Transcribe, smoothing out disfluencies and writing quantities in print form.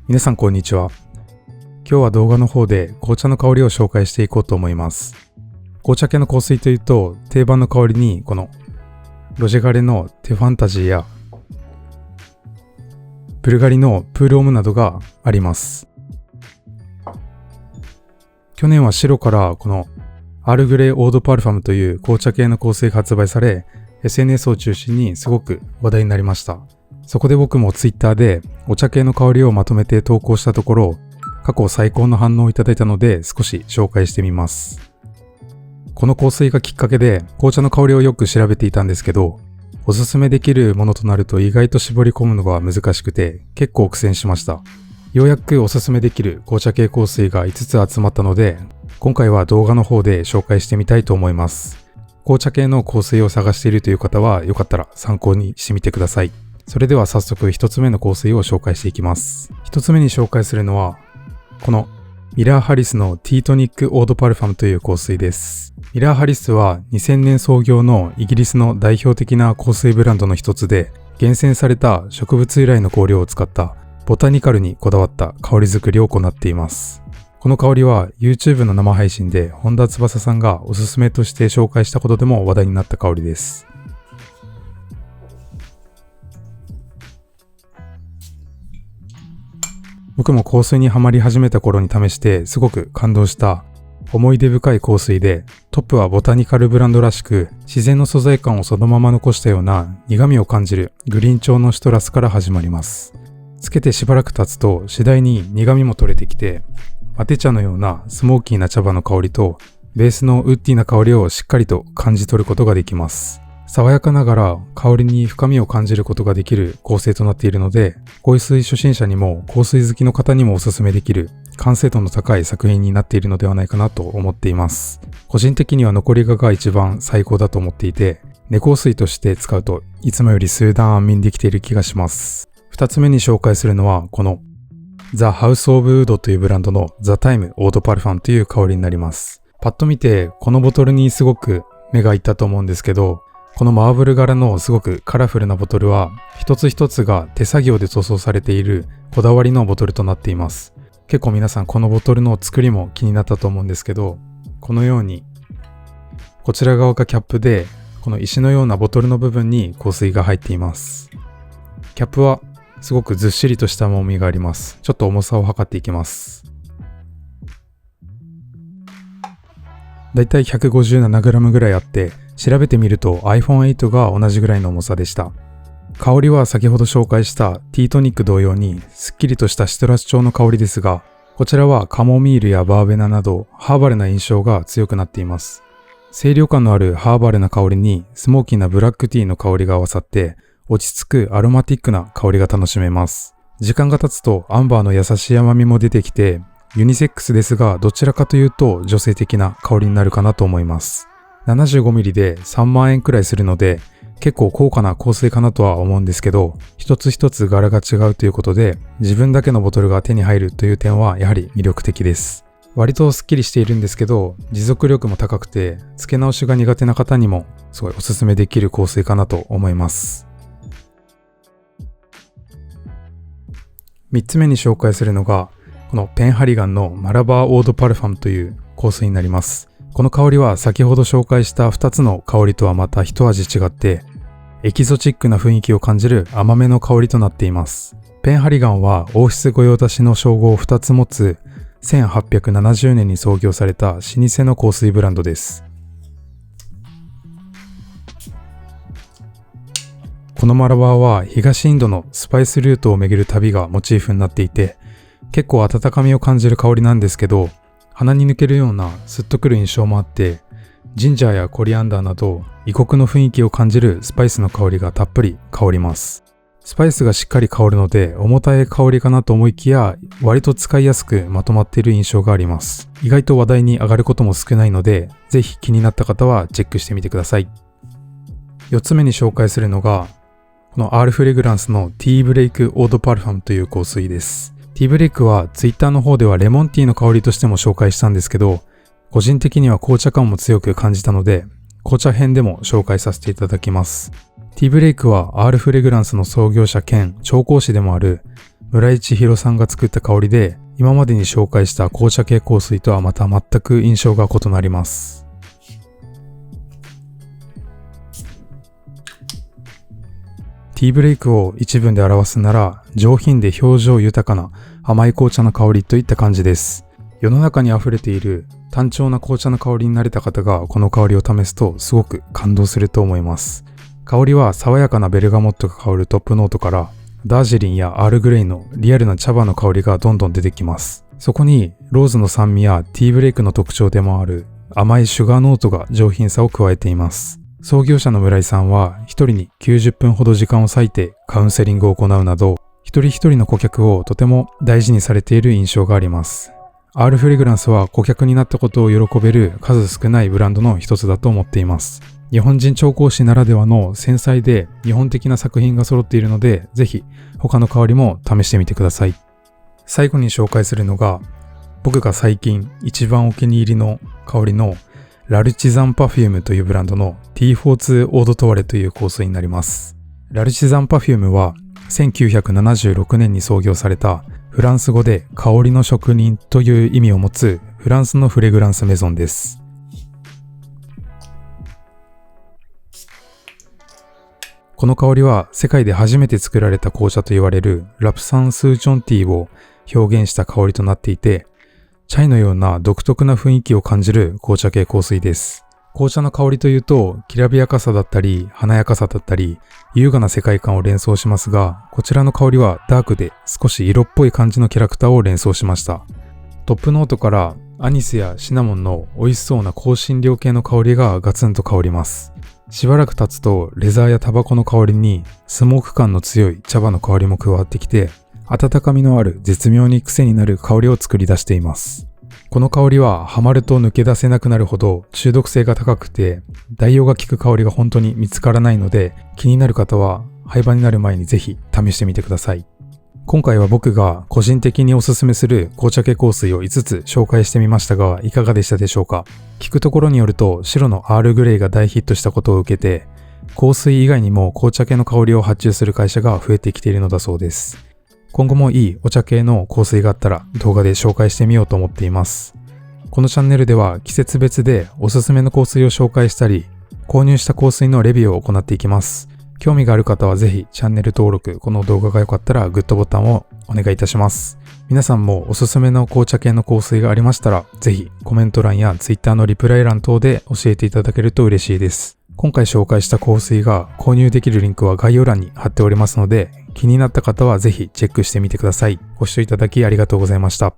皆さんこんにちは。今日は動画の方で紅茶の香りを紹介していこうと思います。紅茶系の香水というと定番の香りにこのロジェガレのテファンタジーやブルガリのプールオムなどがあります。去年は白からこのアールグレイオードパルファムという紅茶系の香水が発売され、SNS を中心にすごく話題になりました。そこで僕も Twitter でお茶系の香りをまとめて投稿したところ、過去最高の反応をいただいたので少し紹介してみます。この香水がきっかけで紅茶の香りをよく調べていたんですけど、おすすめできるものとなると意外と絞り込むのが難しくて結構苦戦しました。ようやくおすすめできる紅茶系香水が5つ集まったので、今回は動画の方で紹介してみたいと思います。紅茶系の香水を探しているという方はよかったら参考にしてみてください。それでは早速一つ目の香水を紹介していきます。一つ目に紹介するのはこのミラーハリスのティートニックオードパルファムという香水です。ミラーハリスは2000年創業のイギリスの代表的な香水ブランドの一つで、厳選された植物由来の香料を使ったボタニカルにこだわった香り作りを行っています。この香りは YouTube の生配信で本田翼さんがおすすめとして紹介したことでも話題になった香りです。僕も香水にハマり始めた頃に試してすごく感動した思い出深い香水で、トップはボタニカルブランドらしく自然の素材感をそのまま残したような苦味を感じるグリーン調のシトラスから始まります。つけてしばらく経つと次第に苦味も取れてきて、マテ茶のようなスモーキーな茶葉の香りとベースのウッディな香りをしっかりと感じ取ることができます。爽やかながら香りに深みを感じることができる香水となっているので、香水初心者にも香水好きの方にもおすすめできる完成度の高い作品になっているのではないかなと思っています。個人的には残り香が一番最高だと思っていて、寝香水として使うといつもより数段安眠できている気がします。二つ目に紹介するのはこのザ・ハウス・オブ・ウードというブランドのザ・タイム・オード・パルファムという香りになります。パッと見てこのボトルにすごく目がいったと思うんですけど、このマーブル柄のすごくカラフルなボトルは一つ一つが手作業で塗装されているこだわりのボトルとなっています。結構皆さんこのボトルの作りも気になったと思うんですけど、このようにこちら側がキャップで、この石のようなボトルの部分に香水が入っています。キャップはすごくずっしりとした重みがあります。ちょっと重さを測っていきます。だいたい 157g ぐらいあって、調べてみると iPhone8 が同じぐらいの重さでした。香りは先ほど紹介したティートニック同様にすっきりとしたシトラス調の香りですが、こちらはカモミールやバーベナなどハーバルな印象が強くなっています。清涼感のあるハーバルな香りにスモーキーなブラックティーの香りが合わさって、落ち着くアロマティックな香りが楽しめます。時間が経つとアンバーの優しい甘みも出てきて、ユニセックスですがどちらかというと女性的な香りになるかなと思います。75ml で3万円くらいするので結構高価な香水かなとは思うんですけど、一つ一つ柄が違うということで自分だけのボトルが手に入るという点はやはり魅力的です。割とスッキリしているんですけど、持続力も高くて付け直しが苦手な方にもすごいおすすめできる香水かなと思います。3つ目に紹介するのがこのペンハリガンのマラバーオードパルファムという香水になります。この香りは先ほど紹介した2つの香りとはまた一味違ってエキゾチックな雰囲気を感じる甘めの香りとなっています。ペンハリガンは王室御用達の称号を2つ持つ1870年に創業された老舗の香水ブランドです。このマラバーは東インドのスパイスルートを巡る旅がモチーフになっていて、結構温かみを感じる香りなんですけど、鼻に抜けるようなスッとくる印象もあって、ジンジャーやコリアンダーなど異国の雰囲気を感じるスパイスの香りがたっぷり香ります。スパイスがしっかり香るので重たい香りかなと思いきや、割と使いやすくまとまっている印象があります。意外と話題に上がることも少ないので、ぜひ気になった方はチェックしてみてください。4つ目に紹介するのがこのアールフレグランスのティーブレイクオードパルファムという香水です。ティーブレイクはツイッターの方ではレモンティーの香りとしても紹介したんですけど、個人的には紅茶感も強く感じたので紅茶編でも紹介させていただきます。ティーブレイクはアールフレグランスの創業者兼調香師でもある村井千尋さんが作った香りで、今までに紹介した紅茶系香水とはまた全く印象が異なります。ティーブレイクを一文で表すなら、上品で表情豊かな甘い紅茶の香りといった感じです。世の中に溢れている単調な紅茶の香りに慣れた方がこの香りを試すとすごく感動すると思います。香りは爽やかなベルガモットが香るトップノートから、ダージリンやアールグレイのリアルな茶葉の香りがどんどん出てきます。そこにローズの酸味やティーブレイクの特徴でもある甘いシュガーノートが上品さを加えています。創業者の村井さんは一人に90分ほど時間を割いてカウンセリングを行うなど、一人一人の顧客をとても大事にされている印象があります。Rフレグランスは顧客になったことを喜べる数少ないブランドの一つだと思っています。日本人調香師ならではの繊細で日本的な作品が揃っているので、ぜひ他の香りも試してみてください。最後に紹介するのが、僕が最近一番お気に入りの香りのラルチザンパフュームというブランドの T42 オードトワレという香水になります。ラルチザンパフュームは1976年に創業されたフランス語で香りの職人という意味を持つフランスのフレグランスメゾンです。この香りは世界で初めて作られた紅茶と言われるラプサンスーチョンティーを表現した香りとなっていて、チャイのような独特な雰囲気を感じる紅茶系香水です。紅茶の香りというと、きらびやかさだったり、華やかさだったり、優雅な世界観を連想しますが、こちらの香りはダークで少し色っぽい感じのキャラクターを連想しました。トップノートからアニスやシナモンの美味しそうな香辛料系の香りがガツンと香ります。しばらく経つとレザーやタバコの香りにスモーク感の強い茶葉の香りも加わってきて、温かみのある絶妙に癖になる香りを作り出しています。この香りはハマると抜け出せなくなるほど中毒性が高くて、代用が効く香りが本当に見つからないので、気になる方は廃盤になる前にぜひ試してみてください。今回は僕が個人的におすすめする紅茶系香水を5つ紹介してみましたが、いかがでしたでしょうか。聞くところによると白のアールグレイが大ヒットしたことを受けて、香水以外にも紅茶系の香りを発注する会社が増えてきているのだそうです。今後もいいお茶系の香水があったら動画で紹介してみようと思っています。このチャンネルでは季節別でおすすめの香水を紹介したり、購入した香水のレビューを行っていきます。興味がある方はぜひチャンネル登録、この動画が良かったらグッドボタンをお願いいたします。皆さんもおすすめの紅茶系の香水がありましたら、ぜひコメント欄や Twitter のリプライ欄等で教えていただけると嬉しいです。今回紹介した香水が購入できるリンクは概要欄に貼っておりますので、気になった方はぜひチェックしてみてください。ご視聴いただきありがとうございました。